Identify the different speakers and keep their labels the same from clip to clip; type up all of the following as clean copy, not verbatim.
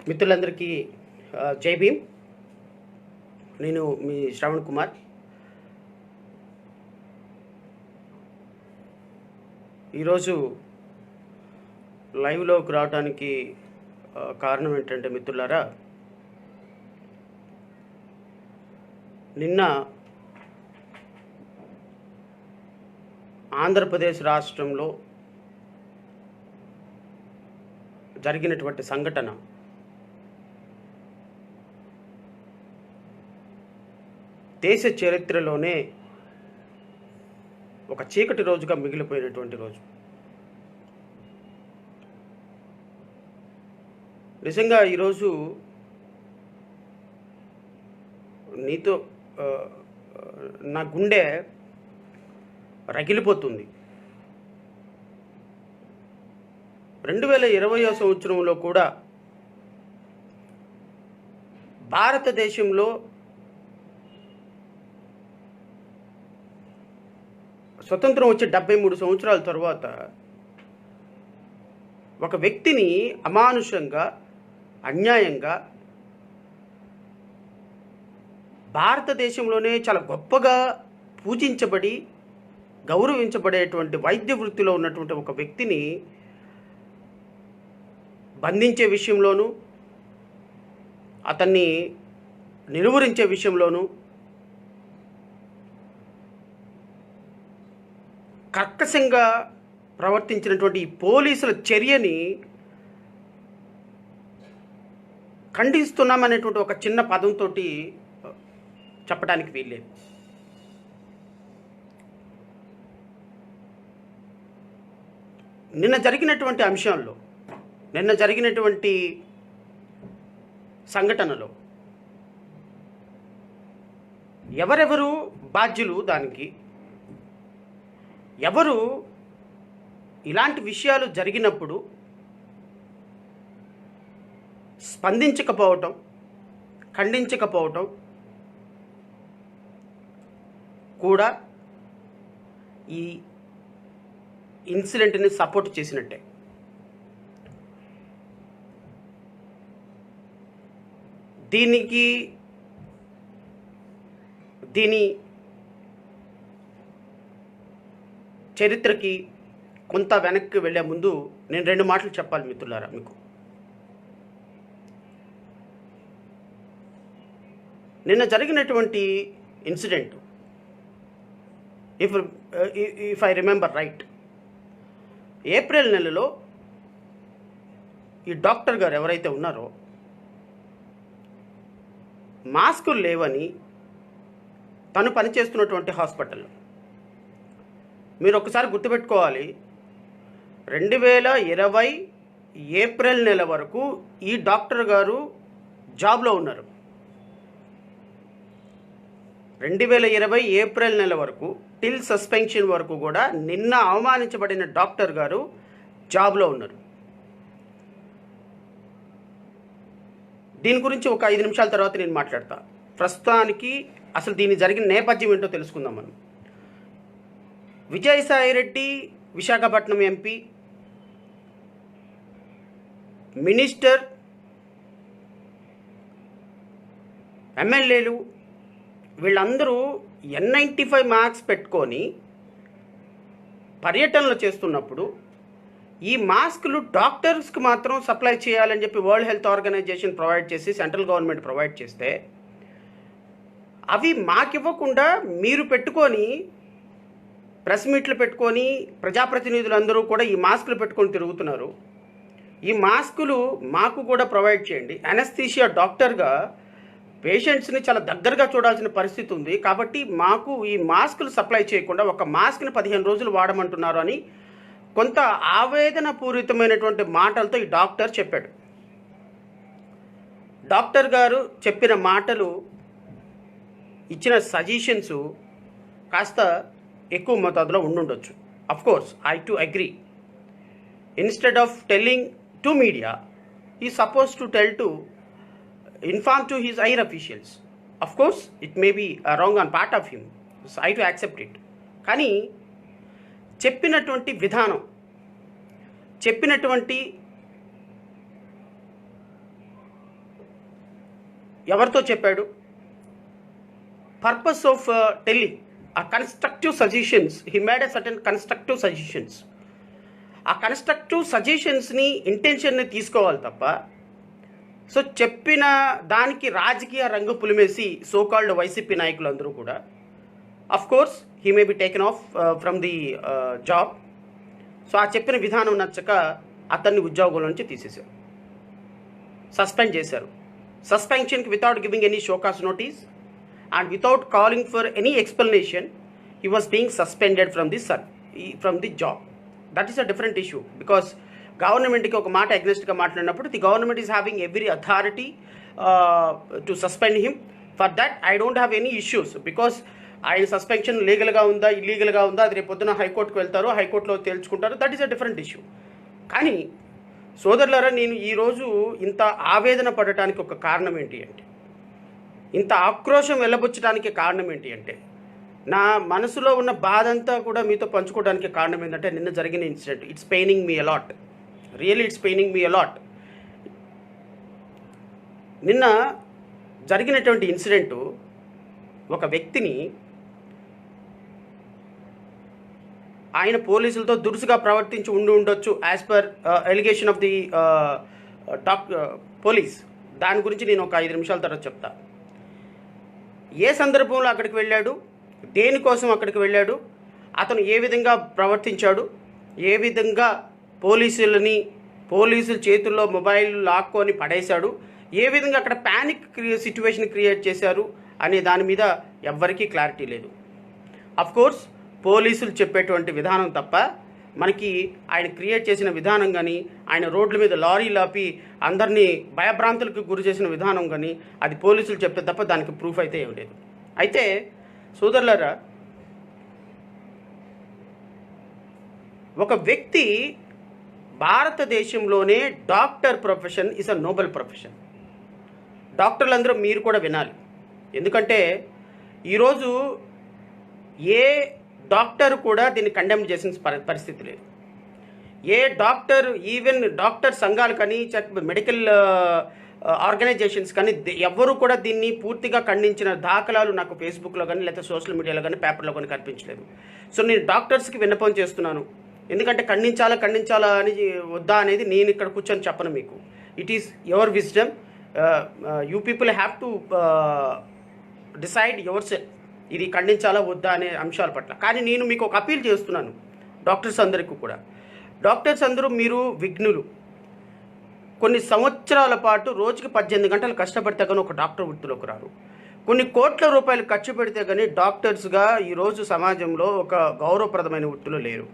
Speaker 1: మిత్రులందరికీ జై భీమ్. నేను మీ శ్రవణ్ కుమార్. ఈరోజు లైవ్లోకి రావడానికి కారణం ఏంటంటే మిత్రులారా, నిన్న ఆంధ్రప్రదేశ్ రాష్ట్రంలో జరిగినటువంటి సంఘటన దేశ చరిత్రలోనే ఒక చీకటి రోజుగా మిగిలిపోయినటువంటి రోజు. నిజంగా ఈరోజు నీతో నా గుండె రగిలిపోతుంది. 2020వ సంవత్సరంలో కూడా భారతదేశంలో స్వతంత్రం వచ్చి 73 సంవత్సరాల తర్వాత ఒక వ్యక్తిని అమానుషంగా, అన్యాయంగా భారతదేశంలోనే చాలా గొప్పగా పూజించబడి గౌరవించబడేటువంటి వైద్య వృత్తిలో ఉన్నటువంటి ఒక వ్యక్తిని బంధించే విషయంలోనూ, అతన్ని నిలువరించే విషయంలోనూ కర్కశంగా ప్రవర్తించినటువంటి ఈ పోలీసుల చర్యని ఖండిస్తున్నామనేటువంటి ఒక చిన్న పదంతో చెప్పడానికి వీల్లేదు. నిన్న జరిగినటువంటి సంఘటనలో ఎవరెవరు బాధ్యులు, దానికి ఎవరు ఇలాంటి విషయాలు జరిగినప్పుడు స్పందించకపోవటం, ఖండించకపోవటం కూడా ఈ ఇన్సిడెంట్ని సపోర్ట్ చేసినట్టే. దీని చరిత్రకి కొంత వెనక్కి వెళ్ళే ముందు నేను 2 మాటలు చెప్పాలి మిత్రులారా మీకు. నిన్న జరిగినటువంటి incident, if I remember right, April నెలలో ఈ డాక్టర్ గారు ఎవరైతే ఉన్నారో మాస్కులు లేవని తను పనిచేస్తున్నటువంటి హాస్పిటల్లో, మీరు ఒకసారి గుర్తుపెట్టుకోవాలి, 2020 ఏప్రిల్ నెల వరకు ఈ డాక్టర్ గారు జాబ్లో ఉన్నారు. 2020 ఏప్రిల్ నెల వరకు, టిల్ సస్పెన్షన్ వరకు కూడా నిన్న అవమానించబడిన డాక్టర్ గారు జాబ్లో ఉన్నారు. దీని గురించి ఒక 5 నిమిషాల తర్వాత నేను మాట్లాడతా. ప్రస్తుతానికి అసలు దీని జరిగిన నేపథ్యం ఏంటో తెలుసుకుందాం మనం. విజయసాయిరెడ్డి విశాఖపట్నం ఎంపీ, మినిస్టర్, ఎమ్మెల్యేలు వీళ్ళందరూ N95 మార్క్స్ పెట్టుకొని పర్యటనలు చేస్తున్నప్పుడు ఈ మాస్కులు డాక్టర్స్కి మాత్రం సప్లై చేయాలని చెప్పి వరల్డ్ హెల్త్ ఆర్గనైజేషన్ ప్రొవైడ్ చేసి, సెంట్రల్ గవర్నమెంట్ ప్రొవైడ్ చేస్తే అవి మాకివ్వకుండా మీరు పెట్టుకొని ప్రెస్ మీట్లు పెట్టుకొని ప్రజాప్రతినిధులందరూ కూడా ఈ మాస్కులు పెట్టుకొని తిరుగుతున్నారు. ఈ మాస్కులు మాకు కూడా ప్రొవైడ్ చేయండి. అనస్థీషియా డాక్టర్గా పేషెంట్స్ని చాలా దగ్గరగా చూడాల్సిన పరిస్థితి ఉంది, కాబట్టి మాకు ఈ మాస్కులు సప్లై చేయకుండా ఒక మాస్క్ని 15 రోజులు వాడమంటున్నారు అని కొంత ఆవేదన పూరితమైనటువంటి మాటలతో ఈ డాక్టర్ చెప్పాడు. డాక్టర్ గారు చెప్పిన మాటలు, ఇచ్చిన సజెషన్స్ కాస్త ఎక్కువ మోతాదులో ఉండుండొచ్చు. Of course I too agree. Instead of telling to media, he is supposed to inform to his higher officials. Of course it may be wrong on part of him, so I to accept it. కానీ చెప్పినటువంటి విధానం, చెప్పినటువంటి ఎవరితో చెప్పాడు? Purpose of telling ఆ constructive suggestions, he made a certain constructive suggestions. ఆ constructive సజెషన్స్ని, ఇంటెన్షన్ని తీసుకోవాలి తప్ప సో చెప్పిన దానికి రాజకీయ రంగు పులిమేసి సోకాల్డ్ వైసీపీ నాయకులు అందరూ కూడా of course he may be taken of from the job. So ఆ చెప్పిన విధానం నచ్చక అతన్ని ఉద్యోగంలో నుంచి తీసేశారు, సస్పెండ్ చేశారు. సస్పెన్షన్కి without giving any show cause notice and without calling for any explanation he was being suspended from the job. That is a different issue because గవర్నమెంట్కి ఒక మాట అగ్నెస్ట్గా మాట్లాడినప్పుడు the government is having every authority to suspend him. For that I don't have any issues because ఆయన suspension లీగల్గా ఉందా ఇల్లీగల్గా ఉందా అది రేపు పొద్దున హైకోర్టుకు వెళ్తారు, హైకోర్టులో తేల్చుకుంటారు. That is a different issue. కానీ సోదరులారా, నేను ఈరోజు ఇంత ఆవేదన పడటానికి ఒక కారణం ఏంటి అంటే, ఇంత ఆక్రోశం వెళ్ళబుచ్చడానికి కారణం ఏంటి అంటే, నా మనసులో ఉన్న బాధ అంతా కూడా మీతో పంచుకోవడానికి కారణం ఏంటంటే నిన్న జరిగిన incident. It's paining me a lot, really it's paining me a lot. నిన్న జరిగినటువంటి ఇన్సిడెంటు ఒక వ్యక్తిని ఆయన పోలీసులతో దురుసుగా ప్రవర్తించి ఉండొచ్చు as per allegation of the police. దాని గురించి నేను ఒక 5 నిమిషాల తర్వాత చెప్తా. ఏ సందర్భంలో అక్కడికి వెళ్ళాడు, దేనికోసం అక్కడికి వెళ్ళాడు, అతను ఏ విధంగా ప్రవర్తించాడు, ఏ విధంగా పోలీసుల చేతుల్లో మొబైల్ లాక్కొని పడేశాడు, ఏ విధంగా అక్కడ ప్యానిక్ సిచ్యువేషన్ క్రియేట్ చేశారు అనే దాని మీద ఎవ్వరికీ క్లారిటీ లేదు. అఫ్కోర్స్ పోలీసులు చెప్పేటువంటి విధానం తప్ప మనకి ఆయన క్రియేట్ చేసిన విధానం కానీ, ఆయన రోడ్ల మీద లారీలు ఆపి అందరినీ భయభ్రాంతులకు గురి చేసిన విధానం కానీ అది పోలీసులు చెప్తే తప్ప దానికి ప్రూఫ్ అయితే ఏం లేదు. అయితే సోదరులారా, ఒక వ్యక్తి భారతదేశంలోనే doctor profession is a noble profession. డాక్టర్లందరూ మీరు కూడా వినాలి. ఎందుకంటే ఈరోజు ఏ డాక్టర్ కూడా దీన్ని కండెమ్ చేసిన పరిస్థితి లేదు. ఏ డాక్టర్, ఈవెన్ డాక్టర్ సంఘాలు కానీ మెడికల్ ఆర్గనైజేషన్స్ కానీ ఎవ్వరూ కూడా దీన్ని పూర్తిగా ఖండించిన దాఖలాలు నాకు ఫేస్బుక్లో కానీ లేకపోతే సోషల్ మీడియాలో కానీ పేపర్లో కానీ కనిపించలేదు. సో నేను డాక్టర్స్కి విన్నపం చేస్తున్నాను. ఎందుకంటే ఖండించాలా అని వద్దా అనేది నేను ఇక్కడ కూర్చొని చెప్పను మీకు. It is your wisdom. You people have to decide your self ఇది ఖండించాలా వద్దా అనే అంశాల పట్ల. కానీ నేను మీకు ఒక అపీల్ చేస్తున్నాను డాక్టర్స్ అందరికీ కూడా. డాక్టర్స్ అందరూ మీరు విఘ్నులు. కొన్ని సంవత్సరాల పాటు రోజుకి 18 గంటలు కష్టపడితే కానీ ఒక డాక్టర్ వృత్తిలోకి రారు. కొన్ని కోట్ల రూపాయలు ఖర్చు పెడితే కానీ డాక్టర్స్గా ఈరోజు సమాజంలో ఒక గౌరవప్రదమైన వృత్తిలో లేరు.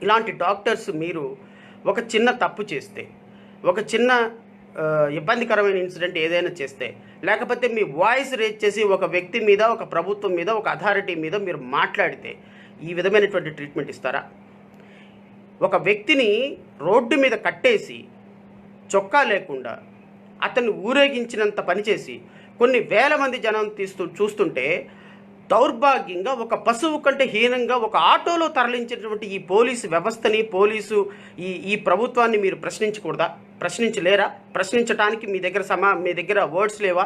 Speaker 1: ఇలాంటి డాక్టర్స్ మీరు ఒక చిన్న తప్పు చేస్తే, ఒక చిన్న ఇబ్బందికరమైన ఇన్సిడెంట్ ఏదైనా చేస్తే, లేకపోతే మీ వాయిస్ రేజ్ చేసి ఒక వ్యక్తి మీద, ఒక ప్రభుత్వం మీద, ఒక అథారిటీ మీద మీరు మాట్లాడితే ఈ విధమైనటువంటి ట్రీట్మెంట్ ఇస్తారా? ఒక వ్యక్తిని రోడ్డు మీద కట్టేసి చొక్కా లేకుండా అతన్ని ఊరేగించినంత పనిచేసి కొన్ని వేల మంది జనం చూస్తుంటే దౌర్భాగ్యంగా ఒక పశువు కంటే హీనంగా ఒక ఆటోలో తరలించినటువంటి ఈ పోలీసు వ్యవస్థని, ఈ ప్రభుత్వాన్ని మీరు ప్రశ్నించకూడదా? ప్రశ్నించలేరా? ప్రశ్నించడానికి మీ దగ్గర వర్డ్స్ లేవా?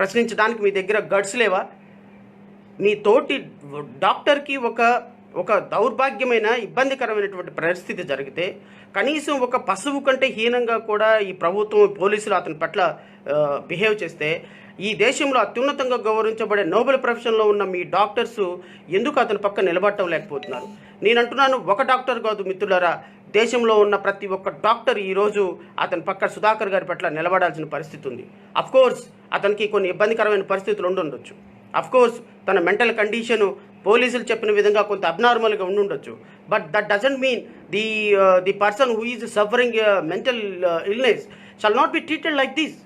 Speaker 1: ప్రశ్నించడానికి మీ దగ్గర గట్స్ లేవా? మీ తోటి డాక్టర్కి ఒక దౌర్భాగ్యమైన ఇబ్బందికరమైనటువంటి పరిస్థితి జరిగితే కనీసం ఒక పశువు కంటే హీనంగా కూడా ఈ ప్రభుత్వం, పోలీసులు అతని పట్ల బిహేవ్ చేస్తే ఈ దేశంలో అత్యున్నతంగా గౌరవించబడే నోబెల్ ప్రొఫెషన్లో ఉన్న మీ డాక్టర్స్ ఎందుకు అతని పక్క నిలబడటం లేకపోతున్నారు? నేను అంటున్నాను, ఒక డాక్టర్ కాదు మిత్రులారా, దేశంలో ఉన్న ప్రతి ఒక్క డాక్టర్ ఈరోజు అతని పక్క సుధాకర్ గారి పట్ల నిలబడాల్సిన పరిస్థితి ఉంది. అఫ్కోర్స్ అతనికి కొన్ని ఇబ్బందికరమైన పరిస్థితులు ఉండొచ్చు. అఫ్కోర్స్ తన మెంటల్ కండిషన్ పోలీసులు చెప్పిన విధంగా కొంత అబ్నార్మల్గా ఉండొచ్చు. But that doesn't mean the person who is suffering mental illness shall not be treated like this.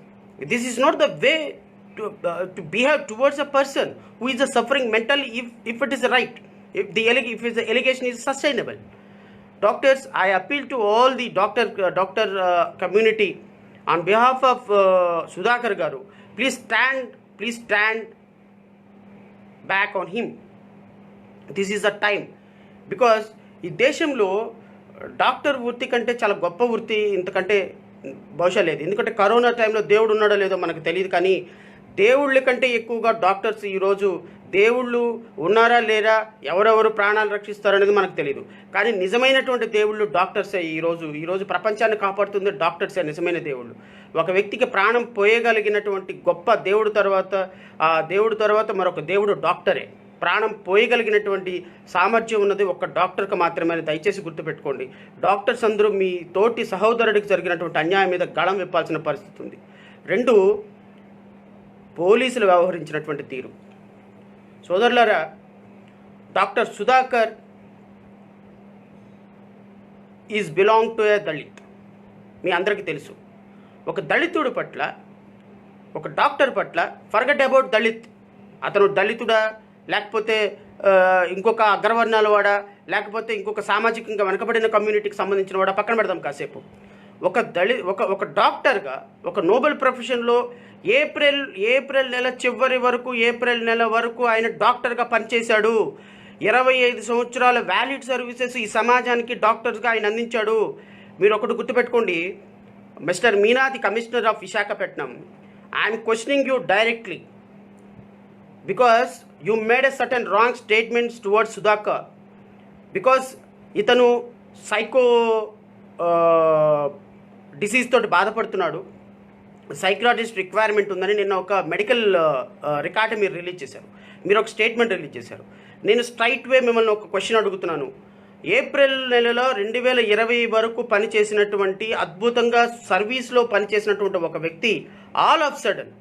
Speaker 1: This is not the way to behave towards a person who is suffering mentally if it is right, if the allegation is sustainable. Doctors, I appeal to all the doctor community on behalf of Sudhakar garu, please stand back on him. This is the time, because ఈ దేశంలో doctor వృత్తి కంటే చాలా గొప్ప వృత్తి ఇంతకంటే బహుశా లేదు. ఎందుకంటే కరోనా టైంలో దేవుడు ఉన్నాడో లేదో మనకు తెలియదు, కానీ దేవుళ్ళ కంటే ఎక్కువగా డాక్టర్స్ ఈరోజు దేవుళ్ళు ఉన్నారా లేరా, ఎవరెవరు ప్రాణాలు రక్షిస్తారనేది మనకు తెలియదు. కానీ నిజమైనటువంటి దేవుళ్ళు డాక్టర్సే. ఈరోజు ప్రపంచాన్ని కాపాడుతుంది డాక్టర్సే నిజమైన దేవుళ్ళు. ఒక వ్యక్తికి ప్రాణం పోయగలిగినటువంటి గొప్ప దేవుడు తర్వాత మరొక దేవుడు డాక్టరే. ప్రాణం పోయగలిగినటువంటి సామర్థ్యం ఉన్నది ఒక్క డాక్టర్కి మాత్రమే. దయచేసి గుర్తుపెట్టుకోండి. డాక్టర్స్ అందరూ మీ తోటి సహోదరుడికి జరిగినటువంటి అన్యాయం మీద గళం విప్పాల్సిన పరిస్థితి ఉంది. 2, పోలీసులు వ్యవహరించినటువంటి తీరు. సోదరులారా, doctor Sudhakar is belong to a Dalit. మీ అందరికీ తెలుసు. ఒక దళితుడు పట్ల, ఒక డాక్టర్ పట్ల, ఫర్గెట్ అబౌట్ దళిత్, అతను దళితుడా లేకపోతే ఇంకొక అగ్రవర్ణాల వాడా లేకపోతే ఇంకొక సామాజికంగా వెనకబడిన కమ్యూనిటీకి సంబంధించిన వాడా పక్కన పెడదాం కాసేపు. ఒక డాక్టర్గా ఒక నోబెల్ ప్రొఫెషన్లో ఏప్రిల్ నెల చివరి వరకు, ఏప్రిల్ నెల వరకు ఆయన డాక్టర్గా పనిచేశాడు. 25 సంవత్సరాల వ్యాలిడ్ సర్వీసెస్ ఈ సమాజానికి డాక్టర్స్గా ఆయన అందించాడు. మీరు ఒకటి గుర్తుపెట్టుకోండి, mister Meena, the commissioner of Visakhapatnam, I'm questioning you directly because you made a certain wrong statements towards Sudhakar. Because ఇతను సైకో డిసీజ్ తోటి బాధపడుతున్నాడు, సైక్రాటిస్ట్ రిక్వైర్మెంట్ ఉందని నిన్న ఒక మెడికల్ రికార్డు మీరు రిలీజ్ చేశారు, మీరు ఒక స్టేట్మెంట్ రిలీజ్ చేశారు. నేను స్ట్రైట్ వే మిమ్మల్ని ఒక క్వశ్చన్ అడుగుతున్నాను. ఏప్రిల్ నెలలో 2020 వరకు పనిచేసినటువంటి, అద్భుతంగా సర్వీస్లో పనిచేసినటువంటి ఒక వ్యక్తి all of sudden,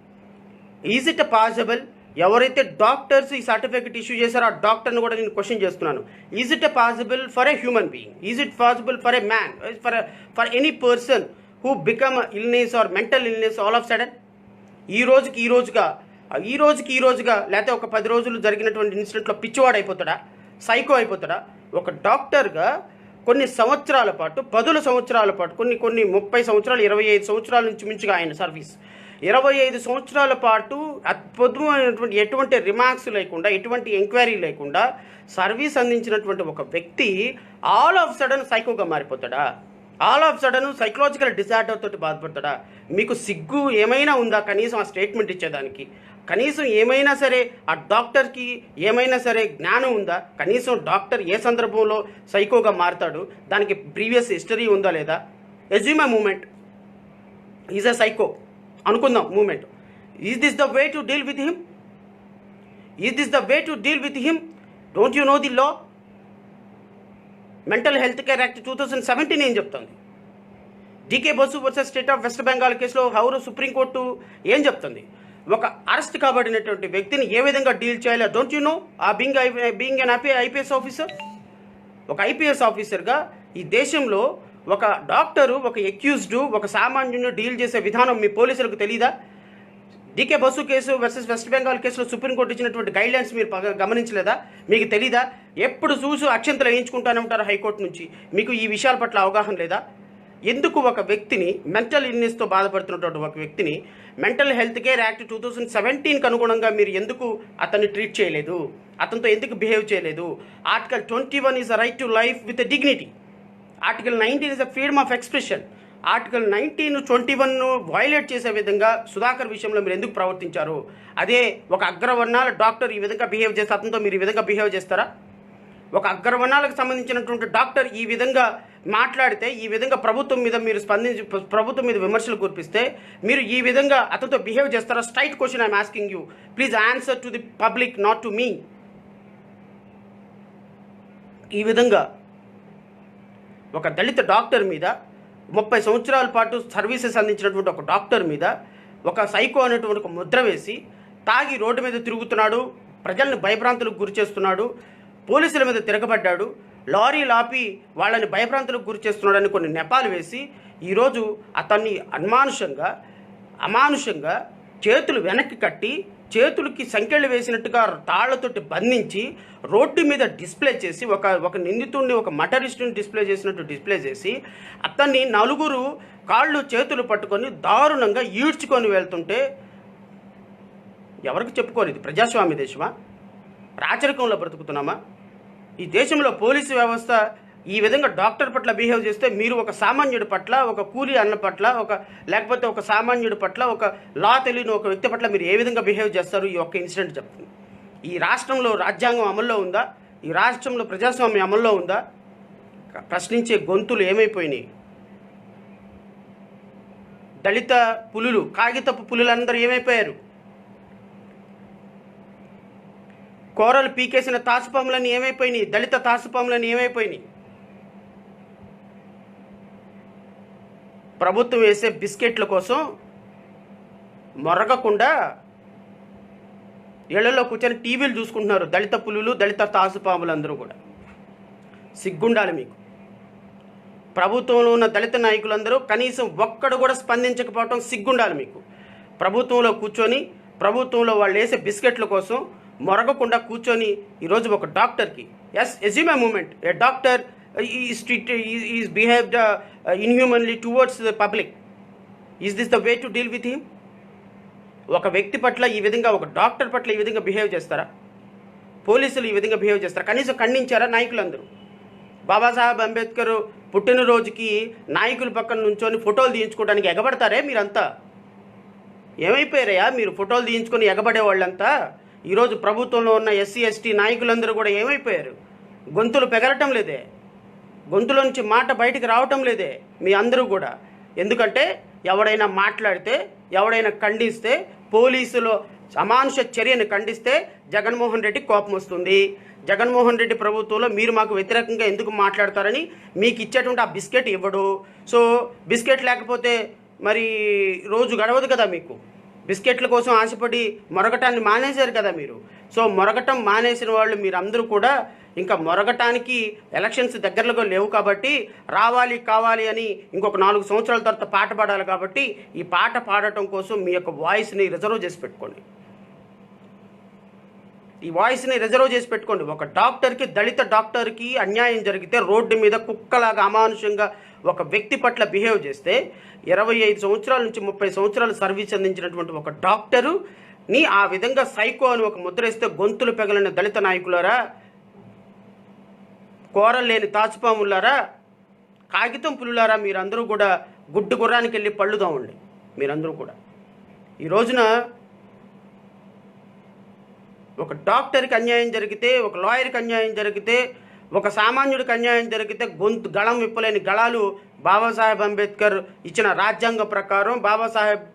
Speaker 1: is it possible, ఎవరైతే డాక్టర్స్ ఈ సర్టిఫికెట్ ఇష్యూ చేశారో ఆ డాక్టర్ని కూడా నేను క్వశ్చన్ చేస్తున్నాను, is it possible for a human being, is it possible for a man, for any person who become illness are mental illness all of sudden, ఈ రోజుకి లేకపోతే ఒక 10 రోజులు జరిగినటువంటి ఇన్సిడెంట్లో పిచ్చివాడు అయిపోతాడా, సైకో అయిపోతాడా? ఒక డాక్టర్గా కొన్ని సంవత్సరాల పాటు, 10 సంవత్సరాల పాటు, కొన్ని 30 సంవత్సరాలు, 25 సంవత్సరాల నుంచి మించుగా ఆయన సర్వీస్, 25 సంవత్సరాల పాటు అద్భుతమైనటువంటి ఎటువంటి రిమార్క్స్ లేకుండా, ఎటువంటి ఎంక్వైరీ లేకుండా సర్వీస్ అందించినటువంటి ఒక వ్యక్తి ఆల్ ఆఫ్ సడన్ సైకోగా మారిపోతాడా? All of sudden psychological disorder తోటి బాధపడతాడా? మీకు సిగ్గు ఏమైనా ఉందా కనీసం ఆ స్టేట్మెంట్ ఇచ్చేదానికి? కనీసం ఏమైనా సరే ఆ డాక్టర్కి ఏమైనా సరే జ్ఞానం ఉందా? కనీసం డాక్టర్ ఏ సందర్భంలో సైకోగా మారుతాడు, దానికి ప్రీవియస్ హిస్టరీ ఉందా లేదా? Assume a moment is a psycho అనుకుందాం moment. Is this the way to deal with him? Don't you know the law? Mental health care act 2017 ఏం చెప్తుంది? DK Basu versus state of West Bengal కేసులో హౌరు సుప్రీంకోర్టు ఏం చెప్తుంది? ఒక అరెస్ట్ కాబడినటువంటి వ్యక్తిని ఏ విధంగా డీల్ చేయాలో don't you no? Being an IPS officer, ఒక ఐపీఎస్ ఆఫీసర్గా ఈ దేశంలో ఒక డాక్టరు, ఒక ఎక్యూజ్డ్, ఒక సామాన్యుని డీల్ చేసే విధానం మీ పోలీసులకు తెలీదా? DK Basu case versus West Bengal కేసులో సుప్రీంకోర్టు ఇచ్చినటువంటి గైడ్లైన్స్ మీరు గమనించలేదా? మీకు తెలీదా? ఎప్పుడు చూసి అక్షంతలు వేయించుకుంటూనే ఉంటారు హైకోర్టు నుంచి. మీకు ఈ విషయాల పట్ల అవగాహన లేదా? ఎందుకు ఒక వ్యక్తిని, మెంటల్ ఇల్నెస్తో బాధపడుతున్నటువంటి ఒక వ్యక్తిని మెంటల్ హెల్త్ కేర్ యాక్ట్ 2017కి అనుగుణంగా మీరు ఎందుకు అతన్ని ట్రీట్ చేయలేదు? అతనితో ఎందుకు బిహేవ్ చేయలేదు? Article 21 is a right to life with dignity. Article 19 is a freedom of expression. Article 19, 21 violate చేసే విధంగా సుధాకర్ విషయంలో మీరు ఎందుకు ప్రవర్తించారు? అదే ఒక అగ్రవర్ణాల డాక్టర్ ఈ విధంగా బిహేవ్ చేస్తే అతనితో మీరు ఈ విధంగా బిహేవ్ చేస్తారా? ఒక అగ్రవర్ణాలకు సంబంధించినటువంటి డాక్టర్ ఈ విధంగా మాట్లాడితే, ఈ విధంగా ప్రభుత్వం మీద మీరు స్పందించి ప్రభుత్వం మీద విమర్శలు కురిపిస్తే మీరు ఈ విధంగా అతనితో బిహేవ్ చేస్తారా? Straight question I'm asking you. Please answer to the public, not to me. ఈ విధంగా ఒక దళిత డాక్టర్ మీద, 30 సంవత్సరాల పాటు సర్వీసెస్ అందించినటువంటి ఒక డాక్టర్ మీద ఒక సైకో అనేటువంటి ఒక ముద్ర వేసి, తాగి రోడ్డు మీద తిరుగుతున్నాడు, ప్రజల్ని భయభ్రాంతులకు గురి చేస్తున్నాడు, పోలీసుల మీద తిరగబడ్డాడు, లారీలు ఆపి వాళ్ళని భయభ్రాంతులకు గురి చేస్తున్నాడని కొన్ని నెపాలు వేసి ఈరోజు అతన్ని అమానుషంగా చేతులు వెనక్కి కట్టి, చేతులకి సంకెళ్ళు వేసినట్టుగా తాళ్లతోటి బంధించి రోడ్డు మీద డిస్ప్లే చేసి, ఒక నిందితుడిని, ఒక మటరిస్టుని డిస్ప్లే చేసి అతన్ని నలుగురు కాళ్ళు చేతులు పట్టుకొని దారుణంగా ఈడ్చుకొని వెళ్తుంటే ఎవరికి చెప్పుకోలేదు? ప్రజాస్వామ్య దేశమా? రాచరికంలో బ్రతుకుతున్నామా? ఈ దేశంలో పోలీసు వ్యవస్థ ఈ విధంగా డాక్టర్ పట్ల బిహేవ్ చేస్తే మీరు ఒక సామాన్యుడి పట్ల, ఒక కూలీ అన్న పట్ల, లేకపోతే ఒక సామాన్యుడి పట్ల, ఒక లా తెలియని ఒక వ్యక్తి పట్ల మీరు ఏ విధంగా బిహేవ్ చేస్తారు? ఈ ఒక్క ఇన్సిడెంట్ చెప్తుంది. ఈ రాష్ట్రంలో రాజ్యాంగం అమల్లో ఉందా? ఈ రాష్ట్రంలో ప్రజాస్వామ్యం అమల్లో ఉందా? ప్రశ్నించే గొంతులు ఏమైపోయినాయి? దళిత పులులు, కాగితపు పులులందరూ ఏమైపోయారు? కోరలు పీకేసిన తాసుపాములని ఏమైపోయినాయి? దళిత తాసుపాములని ఏమైపోయినాయి? ప్రభుత్వం వేసే బిస్కెట్ల కోసం మొరగకుండా ఇళ్లలో కూర్చొని టీవీలు చూసుకుంటున్నారు దళిత పులులు, దళిత తాసుపాములు అందరూ కూడా. సిగ్గుండాలి మీకు. ప్రభుత్వంలో ఉన్న దళిత నాయకులందరూ కనీసం ఒక్కడు కూడా స్పందించకపోవటం సిగ్గుండాలి మీకు. ప్రభుత్వంలో కూర్చొని ప్రభుత్వంలో వాళ్ళు వేసే బిస్కెట్ల కోసం మొరగకుండా కూర్చొని ఈరోజు ఒక డాక్టర్కి, as assume a moment, a doctor is behaved inhumanly towards the public. Is this the way to deal with him? ఒక వ్యక్తి పట్ల ఈ విధంగా, ఒక డాక్టర్ పట్ల ఈ విధంగా బిహేవ్ చేస్తారా? పోలీసులు ఈ విధంగా బిహేవ్ చేస్తారా? కనీసం ఖండించారా నాయకులందరూ? బాబాసాహెబ్ అంబేద్కర్ పుట్టినరోజుకి నాయకుల పక్కన నుంచొని ఫోటోలు తీయించుకోవడానికి ఎగబడతారే మీరంతా? ఏమైపోయారయ్యా మీరు ఫోటోలు తీయించుకొని ఎగబడే వాళ్ళంతా? ఈరోజు ప్రభుత్వంలో ఉన్న ఎస్సీ ఎస్టీ నాయకులందరూ కూడా ఏమైపోయారు? గొంతులు పెగలటం లేదే, గొంతులో నుంచి మాట బయటికి రావటం లేదే మీ అందరూ కూడా. ఎందుకంటే ఎవడైనా మాట్లాడితే, ఎవడైనా ఖండిస్తే, పోలీసులు అమానుష చర్యను ఖండిస్తే జగన్మోహన్ రెడ్డి కోపం వస్తుంది. జగన్మోహన్ రెడ్డి ప్రభుత్వంలో మీరు మాకు వ్యతిరేకంగా ఎందుకు మాట్లాడతారని మీకు ఇచ్చేటువంటి ఆ బిస్కెట్ ఇవ్వడు. సో బిస్కెట్ లేకపోతే మరి రోజు గడవదు కదా మీకు. బిస్కెట్ల కోసం ఆశపడి మొరగటాన్ని మానేశారు కదా మీరు. సో మొరగటం మానేసిన వాళ్ళు మీరందరూ కూడా ఇంకా మొరగటానికి ఎలక్షన్స్ దగ్గరలో లేవు కాబట్టి, రావాలి కావాలి అని ఇంకొక 4 సంవత్సరాల తర్వాత పాట పాడాలి కాబట్టి ఈ పాట పాడటం కోసం మీ యొక్క వాయిస్ని రిజర్వ్ చేసి పెట్టుకోండి. ఈ వాయిస్ని రిజర్వ్ చేసి పెట్టుకోండి. ఒక డాక్టర్కి, దళిత డాక్టర్కి అన్యాయం జరిగితే రోడ్డు మీద కుక్కలాగా అమానుషంగా ఒక వ్యక్తి పట్ల బిహేవ్ చేస్తే 25 సంవత్సరాల నుంచి 30 సంవత్సరాలు సర్వీస్ అందించినటువంటి ఒక డాక్టరుని ఆ విధంగా సైకో అని ఒక ముద్ర వేస్తే గొంతులు పెగలిన దళిత నాయకులారా, కోరలు లేని తాచుపాములారా, కాగితం పులులారా, మీరందరూ కూడా గుడ్డు గుర్రానికి వెళ్ళి పళ్ళుదామండి. మీరందరూ కూడా ఈ రోజున ఒక డాక్టర్కి అన్యాయం జరిగితే, ఒక లాయర్కి అన్యాయం జరిగితే, ఒక సామాన్యుడికి అన్యాయం జరిగితే గళం విప్పలేని గళాలు బాబాసాహెబ్ అంబేద్కర్ ఇచ్చిన రాజ్యాంగం ప్రకారం బాబాసాహెబ్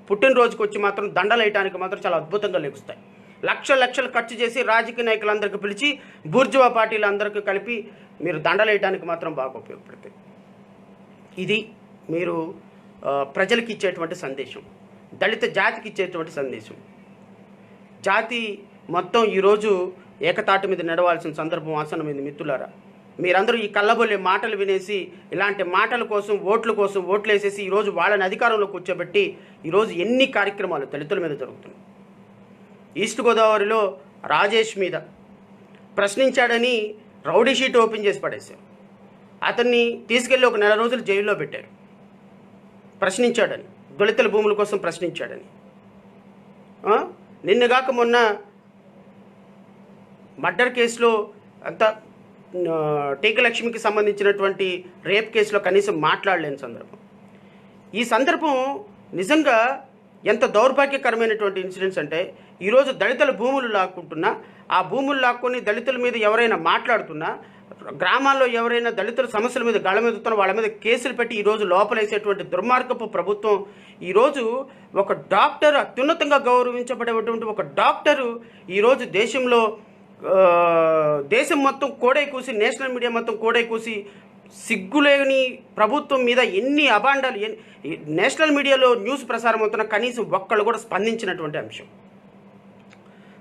Speaker 1: పుట్టినరోజుకి వచ్చి మాత్రం దండలేయటానికి మాత్రం చాలా అద్భుతంగా లెగుస్తాయి. లక్షలు ఖర్చు చేసి రాజకీయ నాయకులందరికీ పిలిచి బూర్జువా పార్టీలందరికీ కలిపి మీరు దండలేయటానికి మాత్రం బాగా ఉపయోగపడతాయి. ఇది మీరు ప్రజలకు ఇచ్చేటువంటి సందేశం, దళిత జాతికి ఇచ్చేటువంటి సందేశం. జాతి మొత్తం ఈరోజు ఏకతాటి మీద నడవాల్సిన సందర్భం ఆసన్నమైంది. మిత్రులారా, మీరందరూ ఈ కళ్ళబొల్లే మాటలు వినేసి ఇలాంటి మాటల కోసం, ఓట్ల కోసం ఓట్లు వేసేసి ఈరోజు వాళ్ళని అధికారంలో కూర్చోబెట్టి ఈరోజు ఎన్ని కార్యక్రమాలు దళితుల మీద జరుగుతున్నాయి. ఈస్ట్ గోదావరిలో రాజేష్ మీద ప్రశ్నించాడని రౌడీ షీట్ ఓపెన్ చేసి పడేశారు. అతన్ని తీసుకెళ్ళి ఒక 4 రోజులు జైల్లో పెట్టారు. ప్రశ్నించాడని, దళితుల భూముల కోసం ప్రశ్నించాడని. నిన్నగాక మొన్న మర్డర్ కేసులో అంతా టీకలక్ష్మికి సంబంధించినటువంటి రేప్ కేసులో కనీసం మాట్లాడలేని సందర్భం. ఈ సందర్భం నిజంగా ఎంత దౌర్భాగ్యకరమైనటువంటి ఇన్సిడెంట్స్ అంటే, ఈరోజు దళితుల భూములు లాక్కుంటున్నా, ఆ భూములు లాక్కొని దళితుల మీద ఎవరైనా మాట్లాడుతున్నా, గ్రామాల్లో ఎవరైనా దళితుల సమస్యల మీద గళమెత్తుతున్నా వాళ్ళ మీద కేసులు పెట్టి ఈరోజు లోపలేసేటువంటి దుర్మార్గపు ప్రభుత్వం. ఈరోజు ఒక డాక్టర్, అత్యున్నతంగా గౌరవించబడేటువంటి ఒక డాక్టరు ఈరోజు దేశం మొత్తం కోడై కూసి, నేషనల్ మీడియా మొత్తం కోడై కూసి సిగ్గులేని ప్రభుత్వం మీద ఎన్ని అబాండాలు, నేషనల్ మీడియాలో న్యూస్ ప్రసారం అవుతున్న కనీసం ఒక్కళ్ళు కూడా స్పందించినటువంటి అంశం.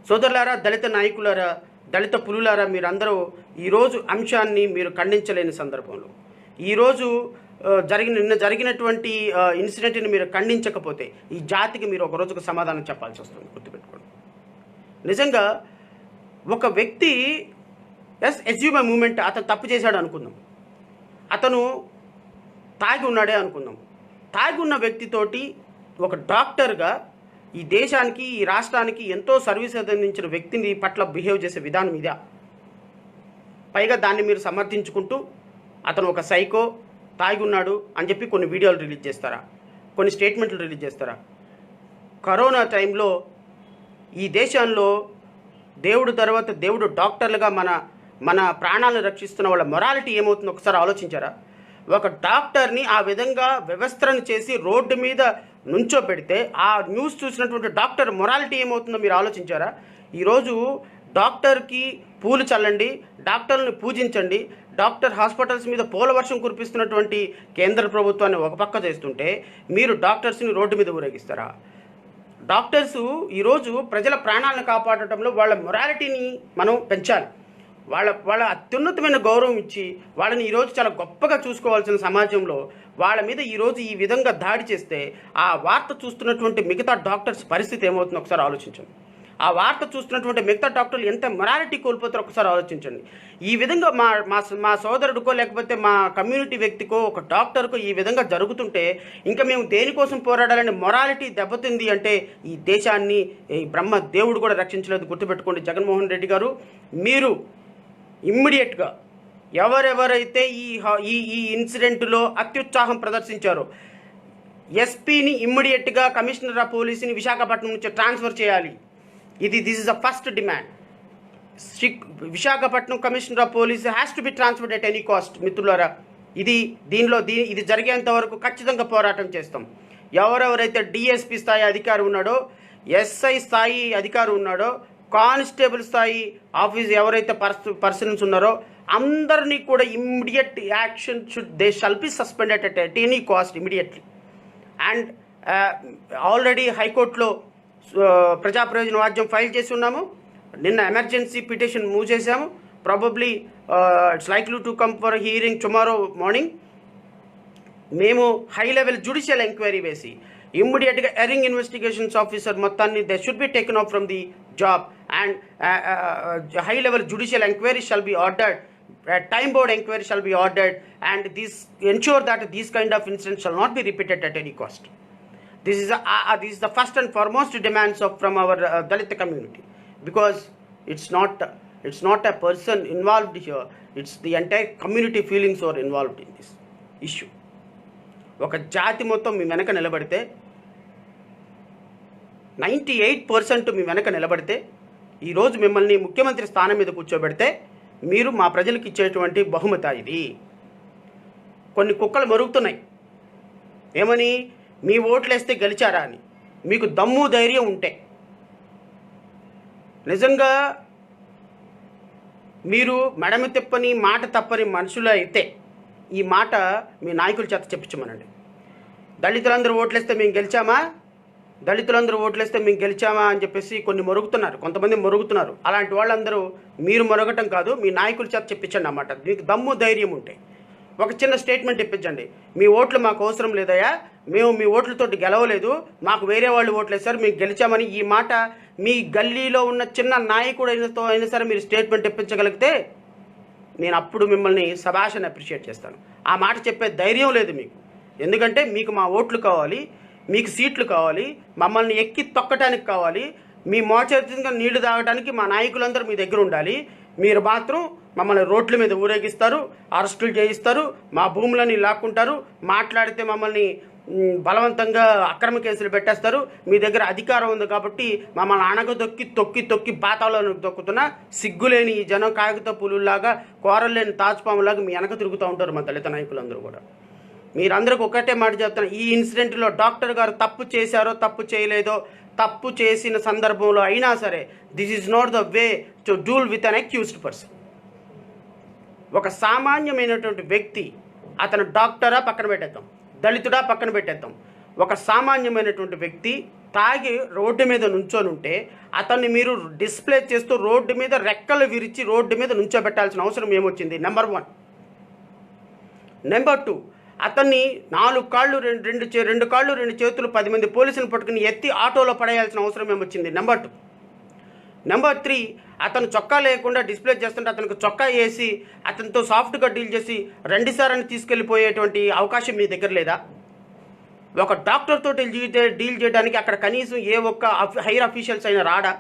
Speaker 1: సోదరులారా, దళిత నాయకులారా, దళిత పులులారా, మీరందరూ ఈరోజు అంశాన్ని మీరు ఖండించలేని సందర్భంలో, ఈరోజు నిన్న జరిగినటువంటి ఇన్సిడెంట్ని మీరు ఖండించకపోతే ఈ జాతికి మీరు ఒక రోజుకు సమాధానం చెప్పాల్సి వస్తుంది. గుర్తుపెట్టుకోండి. నిజంగా ఒక వ్యక్తి, ఎస్యూమ్ మూమెంట్, అతను తప్పు చేశాడు అనుకుందాం, అతను తాగి ఉన్నాడే అనుకుందాం. తాగి ఉన్న వ్యక్తితోటి ఒక డాక్టర్గా ఈ దేశానికి, ఈ రాష్ట్రానికి ఎంతో సర్వీస్ అందించిన వ్యక్తిని పట్ల బిహేవ్ చేసే విధానం ఇదా? పైగా దాన్ని మీరు సమర్థించుకుంటూ అతను ఒక సైకో, తాగి ఉన్నాడు అని చెప్పి కొన్ని వీడియోలు రిలీజ్ చేస్తారా, కొన్ని స్టేట్మెంట్లు రిలీజ్ చేస్తారా? కరోనా టైంలో ఈ దేశంలో దేవుడు తర్వాత దేవుడు డాక్టర్లుగా మన ప్రాణాలను రక్షిస్తున్న వాళ్ళ మొరాలిటీ ఏమవుతుందో ఒకసారి ఆలోచించారా? ఒక డాక్టర్ని ఆ విధంగా వ్యవస్థను చేసి రోడ్డు మీద నుంచోబెడితే ఆ న్యూస్ చూసినటువంటి డాక్టర్ మొరాలిటీ ఏమవుతుందో మీరు ఆలోచించారా? ఈరోజు డాక్టర్కి పూలు చల్లండి, డాక్టర్లను పూజించండి, డాక్టర్ హాస్పిటల్స్ మీద పూల వర్షం కురిపిస్తున్నటువంటి కేంద్ర ప్రభుత్వాన్ని ఒక పక్క చేస్తుంటే మీరు డాక్టర్స్ని రోడ్డు మీద ఊరేగిస్తారా? డాక్టర్సు ఈరోజు ప్రజల ప్రాణాలను కాపాడటంలో వాళ్ళ మొరాలిటీని మనం పెంచాలి. వాళ్ళ అత్యున్నతమైన గౌరవం ఇచ్చి వాళ్ళని ఈరోజు చాలా గొప్పగా చూసుకోవాల్సిన సమాజంలో వాళ్ళ మీద ఈరోజు ఈ విధంగా దాడి చేస్తే ఆ వార్త చూస్తున్నటువంటి మిగతా డాక్టర్స్ పరిస్థితి ఏమవుతుందో ఒకసారి ఆలోచించండి. ఆ వార్త చూస్తున్నటువంటి మిగతా డాక్టర్లు ఎంత మొరాలిటీ కోల్పోతారో ఒకసారి ఆలోచించండి. ఈ విధంగా మా సోదరుడికో లేకపోతే మా కమ్యూనిటీ వ్యక్తికో ఒక డాక్టర్కో ఈ విధంగా జరుగుతుంటే ఇంకా మేము దేనికోసం పోరాడాలని మొరాలిటీ దెబ్బతింది అంటే ఈ దేశాన్ని ఈ బ్రహ్మ దేవుడు కూడా రక్షించలేదు. గుర్తుపెట్టుకోండి జగన్మోహన్ రెడ్డి గారు, మీరు ఇమ్మీడియట్గా ఎవరెవరైతే ఈ ఇన్సిడెంట్లో అత్యుత్సాహం ప్రదర్శించారో ఎస్పీని ఇమ్మీడియట్గా కమిషనర్ ఆఫ్ పోలీసుని విశాఖపట్నం నుంచి ట్రాన్స్ఫర్ చేయాలి. This is the first demand. Visakhapatnam commissioner of police has to be transferred at any cost. మిత్రులారా, ఇది జరిగేంత వరకు ఖచ్చితంగా పోరాటం చేస్తాం. ఎవరెవరైతే డిఎస్పీ స్థాయి అధికారి ఉన్నాడో, ఎస్ఐ స్థాయి అధికారి ఉన్నాడో, కానిస్టేబుల్ స్థాయి ఆఫీస్ ఎవరైతే పర్సన్స్ ఉన్నారో అందరినీ కూడా immediate action they shall be suspended at any cost immediately. And already హైకోర్టులో ప్రజా ప్రయోజన వాద్యం ఫైల్ చేసి ఉన్నాము. నిన్న ఎమర్జెన్సీ పిటిషన్ మూవ్ చేశాము. Probably it's likely to come for hearing tomorrow morning. మేము హై లెవెల్ జ్యుడిషియల్ ఎంక్వైరీ వేసి ఇమ్మీడియట్గా ఎరింగ్ ఇన్వెస్టిగేషన్స్ ఆఫీసర్ మొత్తాన్ని they should be taken of from the job and high level judicial enquiry shall be ordered, time board inquiry shall be ordered, and this ensure that these kind of incidents shall not be repeated at any cost. This is the first and foremost demands from our Dalit community, because it's not a person involved here, it's the entire community feelings are involved in this issue. ఒక జాతి మొత్తం మీ వెనక నిలబడితే 98% మీ వెనక నిలబడితే ఈరోజు మిమ్మల్ని ముఖ్యమంత్రి స్థానం మీద కూర్చోబెడితే మీరు మా ప్రజలకు ఇచ్చేటువంటి బహుమతి ఇది. కొన్ని కుక్కలు మరుగుతున్నాయి ఏమని, మీ ఓట్లేస్తే గెలిచారా అని. మీకు దమ్ము ధైర్యం ఉంటే నిజంగా మీరు మెడమ తిప్పని మాట తప్పని మనుషులు అయితే ఈ మాట మీ నాయకుల చేత చెప్పించమనండి. దళితులందరూ ఓట్లేస్తే మేము గెలిచామా, దళితులందరూ ఓట్లేస్తే మేము గెలిచామా అని చెప్పేసి కొంతమంది మరుగుతున్నారు. అలాంటి వాళ్ళందరూ మీరు మరగటం కాదు, మీ నాయకుల చేత చెప్పించండి అన్నమాట. మీకు దమ్ము ధైర్యం ఉంటే ఒక చిన్న స్టేట్మెంట్ ఇప్పించండి. మీ ఓట్లు మాకు అవసరం లేదయా, మేము మీ ఓట్లతోటి గెలవలేదు, మాకు వేరే వాళ్ళు ఓట్లు వేశారు, మీకు గెలిచామని ఈ మాట మీ గల్లీలో ఉన్న చిన్న నాయకుడు అయినా సరే మీరు స్టేట్మెంట్ ఇప్పించగలిగితే నేను అప్పుడు మిమ్మల్ని శభాషని అప్రిషియేట్ చేస్తాను. ఆ మాట చెప్పే ధైర్యం లేదు మీకు. ఎందుకంటే మీకు మా ఓట్లు కావాలి, మీకు సీట్లు కావాలి, మమ్మల్ని ఎక్కి తొక్కటానికి కావాలి, మీ మోచేతంగా నీళ్లు తాగడానికి మా నాయకులందరూ మీ దగ్గర ఉండాలి. మీరు మాత్రం మమ్మల్ని రోడ్ల మీద ఊరేగిస్తారు, అరెస్టులు చేయిస్తారు, మా భూములని లాక్కుంటారు, మాట్లాడితే మమ్మల్ని బలవంతంగా అక్రమ కేసులు పెట్టేస్తారు. మీ దగ్గర అధికారం ఉంది కాబట్టి మమ్మల్ని అణగదొక్కి తొక్కి పాతాలను తొక్కుతున్నా సిగ్గులేని ఈ జనం కాగిత పులులాగా కోరలేని తాజ్పాములాగా మీ వెనక తిరుగుతూ ఉంటారు మా దళిత నాయకులందరూ కూడా. మీరందరికీ ఒకటే మాట చెప్తాను, ఈ ఇన్సిడెంట్లో డాక్టర్ గారు తప్పు చేశారో తప్పు చేయలేదో, తప్పు చేసిన సందర్భంలో అయినా సరే this is not the way to డూల్ with an accused person. ఒక సామాన్యమైనటువంటి వ్యక్తి, అతను డాక్టరా పక్కన పెట్టేద్దాం, దళితుడా పక్కన పెట్టేద్దాం, ఒక సామాన్యమైనటువంటి వ్యక్తి తాగి రోడ్డు మీద నుంచొని ఉంటే అతన్ని మీరు డిస్ప్లే చేస్తూ రోడ్డు మీద రెక్కలు విరిచి రోడ్డు మీద నుంచోబెట్టాల్సిన అవసరం ఏమొచ్చింది? నెంబర్ 1. నెంబర్ 2, అతన్ని 4 కాళ్ళు 2 కాళ్ళు 2 చేతులు 10 మంది పోలీసులను పట్టుకుని ఎత్తి ఆటోలో పడేయాల్సిన అవసరం ఏమొచ్చింది? నెంబర్ 2. నెంబర్ 3, అతను చొక్కా లేకుండా డిస్ప్లే చేస్తుంటే అతనికి చొక్కా వేసి అతనితో సాఫ్ట్గా డీల్ చేసి రెండుసార్లు తీసుకెళ్ళిపోయేటువంటి అవకాశం మీ దగ్గర లేదా? ఒక డాక్టర్తో డీల్ చేయడానికి అక్కడ కనీసం ఏ ఒక్క హైయర్ అఫీషియల్స్ అయినా రాడా?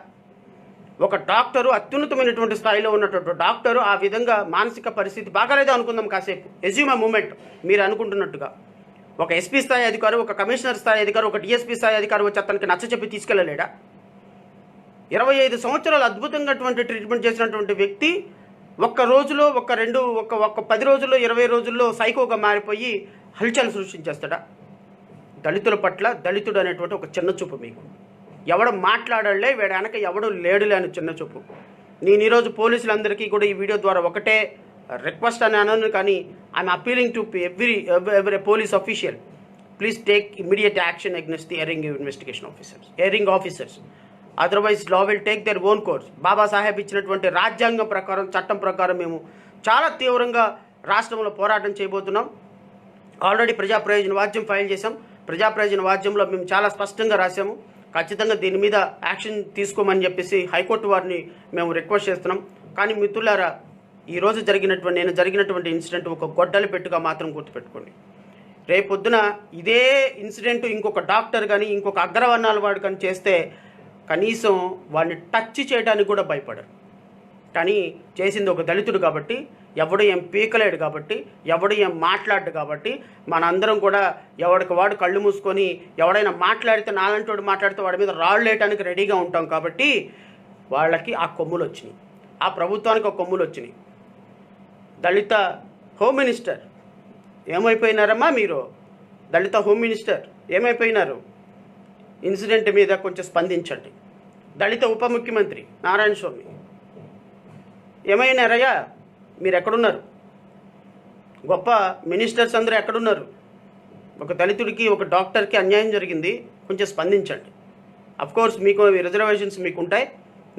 Speaker 1: ఒక డాక్టరు, అత్యున్నతమైనటువంటి స్థాయిలో ఉన్నటువంటి డాక్టరు ఆ విధంగా మానసిక పరిస్థితి బాగాలేదో అనుకుందాం కాసేపు, ఎజ్యూమ్ ఏ మూమెంట్ మీరు అనుకుంటున్నట్టుగా, ఒక ఎస్పీ స్థాయి అధికారి, ఒక కమిషనర్ స్థాయి అధికారి, ఒక డిఎస్పీ స్థాయి అధికారి వచ్చి అతనికి నచ్చచెప్పి తీసుకెళ్ళలేడా? 25 సంవత్సరాలు అద్భుతంగా ట్రీట్మెంట్ చేసినటువంటి వ్యక్తి ఒక్క రోజులో, ఒక 10 రోజుల్లో, 20 రోజుల్లో సైకోగా మారిపోయి హల్చల్ సృష్టించేస్తాడా? దళితుల పట్ల దళితుడు అనేటువంటి ఒక చిన్న చూపు మీకు. ఎవడు మాట్లాడలే, వీడు వెనక ఎవడు లేడులే అని చిన్న చూపు. నేను ఈరోజు పోలీసులందరికీ కూడా ఈ వీడియో ద్వారా ఒకటే రిక్వెస్ట్ అని అనను, కానీ I'm appealing to every police official, please take immediate action against the airing officers. Otherwise law will take their own course. Babasaheb ఇచ్చినటువంటి రాజ్యాంగం ప్రకారం, చట్టం ప్రకారం మేము చాలా తీవ్రంగా రాష్ట్రంలో పోరాటం చేయబోతున్నాం. ఆల్రెడీ ప్రజా ప్రయోజన వాద్యం ఫైల్ చేశాం. ప్రజా ప్రయోజన వాద్యంలో మేము చాలా స్పష్టంగా రాసాము, ఖచ్చితంగా దీని మీద యాక్షన్ తీసుకోమని చెప్పేసి హైకోర్టు వారిని మేము రిక్వెస్ట్ చేస్తున్నాం. కానీ మిత్రులారా, ఈరోజు జరిగినటువంటి ఇన్సిడెంట్ ఒక గొడ్డలి పెట్టుగా మాత్రం గుర్తుపెట్టుకోండి. రేపొద్దున ఇదే ఇన్సిడెంట్ ఇంకొక డాక్టర్ కానీ, ఇంకొక అగ్రవర్ణాల వాడు కానీ చేస్తే కనీసం వాడిని టచ్ చేయడానికి కూడా భయపడరు. కానీ చేసింది ఒక దళితుడు కాబట్టి, ఎవడు ఏం పీకలేడు కాబట్టి, ఎవడు ఏం మాట్లాడు కాబట్టి, మనందరం కూడా ఎవడికి వాడు కళ్ళు మూసుకొని ఎవడైనా మాట్లాడితే, నాలంటోడు మాట్లాడితే వాడి మీద రాళ్ళు వేయడానికి రెడీగా ఉంటాం. కాబట్టి వాళ్ళకి ఆ కొమ్ములు వచ్చినాయి, ఆ ప్రభుత్వానికి ఆ కొమ్ములు వచ్చినాయి. దళిత హోమ్ మినిస్టర్ ఏమైపోయినారమ్మా మీరు? దళిత హోమ్ మినిస్టర్ ఏమైపోయినారు? ఇన్సిడెంట్ మీద కొంచెం స్పందించండి. దళిత ఉప ముఖ్యమంత్రి నారాయణ స్వామి ఏమైనారయ్యా? మీరు ఎక్కడున్నారు? గొప్ప మినిస్టర్స్ అందరూ ఎక్కడున్నారు? ఒక దళితుడికి, ఒక డాక్టర్కి అన్యాయం జరిగింది, కొంచెం స్పందించండి. అఫ్కోర్స్ మీకు రిజర్వేషన్స్ మీకు ఉంటాయి,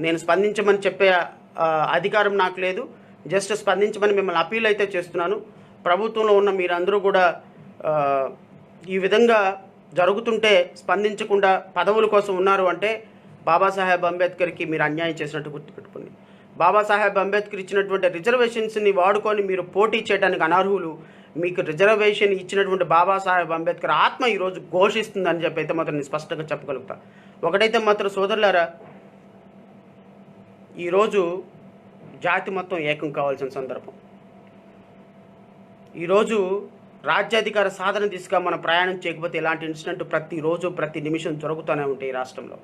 Speaker 1: నేను స్పందించమని చెప్పే అధికారం నాకు లేదు. జస్ట్ స్పందించమని మిమ్మల్ని అపీల్ అయితే చేస్తున్నాను. ప్రభుత్వంలో ఉన్న మీరందరూ కూడా ఈ విధంగా జరుగుతుంటే స్పందించకుండా పదవుల కోసం ఉన్నారు అంటే బాబాసాహెబ్ అంబేద్కర్కి మీరు అన్యాయం చేసినట్టు గుర్తుపెట్టుకోండి. బాబాసాహెబ్ అంబేద్కర్ ఇచ్చినటువంటి రిజర్వేషన్స్ని వాడుకొని మీరు పోటీ చేయడానికి అనర్హులు. మీకు రిజర్వేషన్ ఇచ్చినటువంటి బాబాసాహెబ్ అంబేద్కర్ ఆత్మ ఈరోజు ఘోషిస్తుందని చెప్పి అయితే మాత్రం నేను స్పష్టంగా చెప్పగలుగుతా. ఒకటైతే మాత్రం సోదరులారా, ఈరోజు జాతి మొత్తం ఏకం కావాల్సిన సందర్భం. ఈరోజు రాజ్యాధికార సాధన దిశగా మనం ప్రయాణం చేయకపోతే ఇలాంటి ఇన్సిడెంట్ ప్రతిరోజు, ప్రతి నిమిషం జరుగుతూనే ఉంటాయి ఈ రాష్ట్రంలో.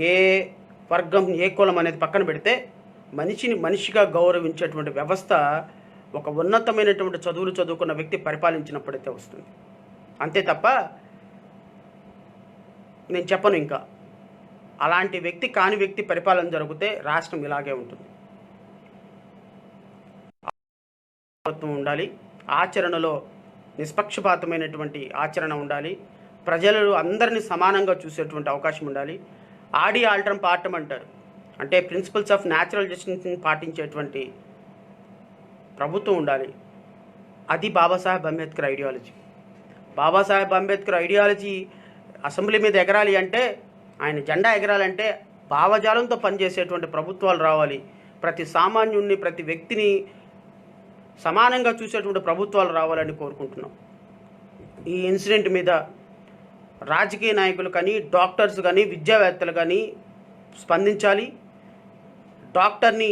Speaker 1: ఏ వర్గం, ఏ కులం అనేది పక్కన పెడితే మనిషిని మనిషిగా గౌరవించేటువంటి వ్యవస్థ ఒక ఉన్నతమైనటువంటి చదువులు చదువుకున్న వ్యక్తి పరిపాలించినప్పుడైతే వస్తుంది. అంతే తప్ప నేను చెప్పను. ఇంకా అలాంటి వ్యక్తి కాని వ్యక్తి పరిపాలన జరిగితే రాష్ట్రం ఇలాగే ఉంటుంది. ఉండాలి, ఆచరణలో నిష్పక్షపాతమైనటువంటి ఆచరణ ఉండాలి, ప్రజలు అందరినీ సమానంగా చూసేటువంటి అవకాశం ఉండాలి. ఆడి ఆల్టరం పాఠం అంటారు, అంటే ప్రిన్సిపల్స్ ఆఫ్ న్యాచురల్ జస్టిస్ని పాటించేటువంటి ప్రభుత్వం ఉండాలి. అది Babasaheb Ambedkar ideology. Babasaheb Ambedkar ideology assembly మీద ఎగరాలి అంటే, ఆయన జెండా ఎగరాలంటే భావజాలంతో పనిచేసేటువంటి ప్రభుత్వాలు రావాలి. ప్రతి సామాన్యుడిని, ప్రతి వ్యక్తిని సమానంగా చూసేటువంటి ప్రభుత్వాలు రావాలని కోరుకుంటున్నాం. ఈ ఇన్సిడెంట్ మీద రాజకీయ నాయకులు కానీ, డాక్టర్స్ కానీ, విద్యావేత్తలు కానీ స్పందించాలి. డాక్టర్ని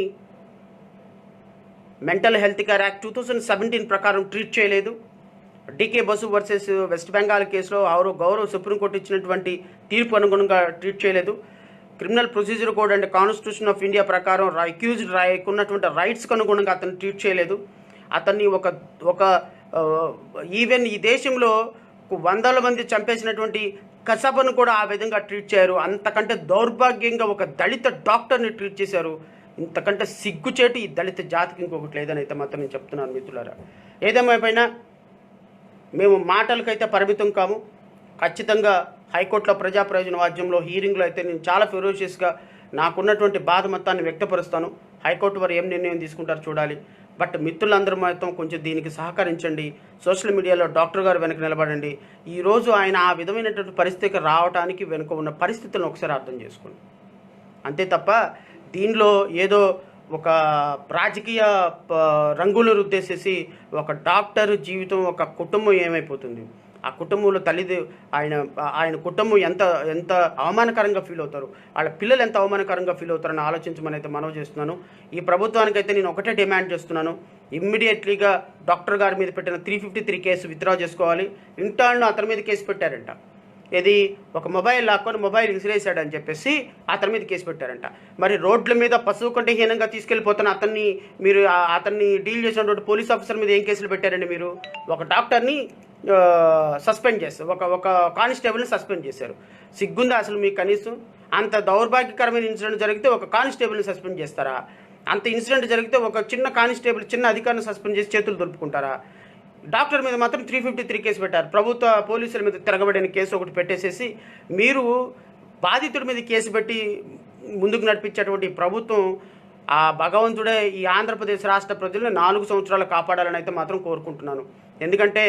Speaker 1: మెంటల్ హెల్త్ కేర్ యాక్ట్ 2017 ప్రకారం ట్రీట్ చేయలేదు. డీకే బసు వర్సెస్ వెస్ట్ బెంగాల్ కేసులో గౌరవ సుప్రీంకోర్టు ఇచ్చినటువంటి తీర్పు అనుగుణంగా ట్రీట్ చేయలేదు. Criminal procedure code and constitution of India ప్రకారం అక్యూజ్డ్ ఉన్నటువంటి రైట్స్కి అనుగుణంగా అతను ట్రీట్ చేయలేదు. అతన్ని ఒక ఈవెన్ ఈ దేశంలో వందల మంది చంపేసినటువంటి కసబను కూడా ఆ విధంగా ట్రీట్ చేయరు. అంతకంటే దౌర్భాగ్యంగా ఒక దళిత డాక్టర్ని ట్రీట్ చేశారు. ఇంతకంటే సిగ్గుచేటు ఈ దళిత జాతికి ఇంకొకటి లేదని అయితే మాత్రం నేను చెప్తున్నాను మిత్రులారా. ఏదేమైపోయినా మేము మాటలకైతే పరిమితం కాము. ఖచ్చితంగా హైకోర్టులో ప్రజా ప్రయోజన వాద్యంలో హీరింగ్లో అయితే నేను చాలా ఫెరోషియస్గా నాకున్నటువంటి బాధ మొత్తాన్ని వ్యక్తపరుస్తాను. హైకోర్టు వారు ఏం నిర్ణయం తీసుకుంటారో చూడాలి. బట్ మిత్రులందరూ మాత్రం కొంచెం దీనికి సహకరించండి. సోషల్ మీడియాలో డాక్టర్ గారు వెనక నిలబడండి. ఈరోజు ఆయన ఆ విధమైనటువంటి పరిస్థితికి రావడానికి వెనుక ఉన్న పరిస్థితులను ఒకసారి అర్థం చేసుకోండి. అంతే తప్ప దీనిలో ఏదో ఒక రాజకీయ రంగులు రుద్దేసేసి ఒక డాక్టర్ జీవితం, ఒక కుటుంబం ఏమైపోతుంది. ఆ కుటుంబంలో ఆయన కుటుంబం ఎంత ఎంత అవమానకరంగా ఫీల్ అవుతారు, వాళ్ళ పిల్లలు ఎంత అవమానకరంగా ఫీల్ అవుతారని ఆలోచించమని అయితే మనవి చేస్తున్నాను. ఈ ప్రభుత్వానికైతే నేను ఒకటే డిమాండ్ చేస్తున్నాను, ఇమ్మీడియట్లీగా డాక్టర్ గారి మీద పెట్టిన 353 కేసు విత్డ్రా చేసుకోవాలి. ఇంటర్న్లో అతని మీద కేసు పెట్టారంట, ఇది ఒక మొబైల్ లాక్కొని మొబైల్ విసిరేసాడని చెప్పేసి అతని మీద కేసు పెట్టారంట. మరి రోడ్ల మీద పశువు కంటే హీనంగా తీసుకెళ్ళిపోతున్న అతన్ని డీల్ చేసినటువంటి పోలీస్ ఆఫీసర్ మీద ఏం కేసులు పెట్టారండి మీరు? ఒక డాక్టర్ని సస్పెండ్ చేస్తారు, ఒక కానిస్టేబుల్ని సస్పెండ్ చేశారు. సిగ్గుందా అసలు మీకు కనీసం? అంత దౌర్భాగ్యకరమైన ఇన్సిడెంట్ జరిగితే ఒక కానిస్టేబుల్ని సస్పెండ్ చేస్తారా? అంత ఇన్సిడెంట్ జరిగితే ఒక చిన్న కానిస్టేబుల్ చిన్న అధికారిని సస్పెండ్ చేసి చేతులు దులుపుకుంటారా? డాక్టర్ మీద మాత్రం 353 కేసు పెట్టారు. ప్రభుత్వ పోలీసుల మీద తిరగబడిన కేసు ఒకటి పెట్టేసేసి మీరు బాధితుడి మీద కేసు పెట్టి ముందుకు నడిపించేటువంటి ప్రభుత్వం, ఆ భగవంతుడే ఈ ఆంధ్రప్రదేశ్ రాష్ట్ర ప్రజలను 4 సంవత్సరాలు కాపాడాలని అయితే మాత్రం కోరుకుంటున్నాను. ఎందుకంటే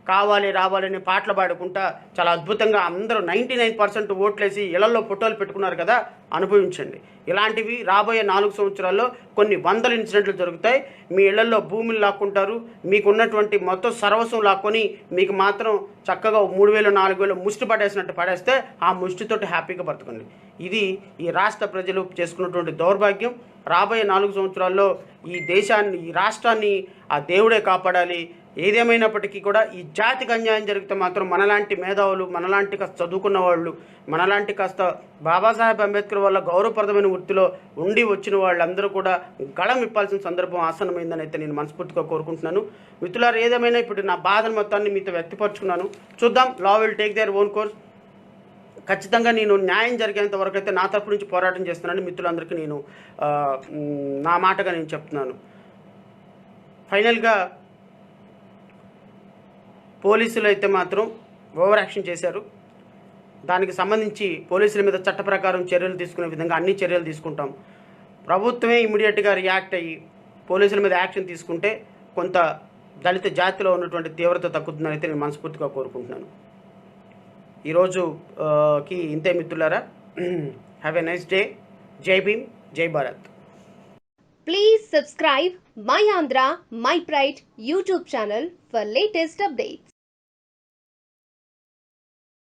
Speaker 1: కావాలి రావాలని పాటలు పాడుకుంటా చాలా అద్భుతంగా అందరూ 99% ఓట్లేసి ఇళ్లలో ఫోటోలు పెట్టుకున్నారు కదా, అనుభవించండి. ఇలాంటివి రాబోయే 4 సంవత్సరాల్లో కొన్ని వందల ఇన్సిడెంట్లు జరుగుతాయి. మీ ఇళ్లలో భూములు లాక్కుంటారు, మీకున్నటువంటి మొత్తం సర్వస్వం లాక్కొని మీకు మాత్రం చక్కగా 3,000 4,000 ముష్టి పడేసినట్టు పడేస్తే ఆ ముష్టితోటి హ్యాపీగా బ్రతకండి. ఇది ఈ రాష్ట్ర ప్రజలు చేసుకున్నటువంటి దౌర్భాగ్యం. రాబోయే 4 సంవత్సరాల్లో ఈ దేశాన్ని, ఈ రాష్ట్రాన్ని ఆ దేవుడే కాపాడాలి. ఏదేమైనప్పటికీ కూడా ఈ జాతికి అన్యాయం జరిగితే మాత్రం మనలాంటి మేధావులు, మనలాంటి కాస్త చదువుకున్న వాళ్ళు, మనలాంటి కాస్త బాబాసాహెబ్ అంబేద్కర్ వల్ల గౌరవప్రదమైన వృత్తిలో ఉండి వచ్చిన వాళ్ళందరూ కూడా గళం ఇప్పాల్సిన సందర్భం ఆసన్నమైందని అయితే నేను మనస్ఫూర్తిగా కోరుకుంటున్నాను. మిత్రులారా, ఏదేమైనా ఇప్పుడు నా బాధను మొత్తాన్ని మీతో వ్యక్తపరుచుకున్నాను. చూద్దాం, law will take their own course. ఖచ్చితంగా నేను న్యాయం జరిగేంత వరకు అయితే నా తరపు నుంచి పోరాటం చేస్తున్నాను. మిత్రులందరికీ నేను నా మాటగా నేను చెప్తున్నాను. ఫైనల్గా పోలీసులు అయితే మాత్రం ఓవర్ యాక్షన్ చేశారు. దానికి సంబంధించి పోలీసుల మీద చట్ట ప్రకారం చర్యలు తీసుకునే విధంగా అన్ని చర్యలు తీసుకుంటాం. ప్రభుత్వమే ఇమ్మీడియట్గా రియాక్ట్ అయ్యి పోలీసుల మీద యాక్షన్ తీసుకుంటే కొంత దళిత జాతిలో ఉన్నటువంటి తీవ్రత తగ్గుతుందని అయితే నేను మనస్ఫూర్తిగా కోరుకుంటున్నాను. ఈరోజుకి ఇంతే మిత్రులారా. Have a nice day. జై భీమ్, జై Bharat.
Speaker 2: Please subscribe My Andhra, My Pride YouTube channel for latest updates.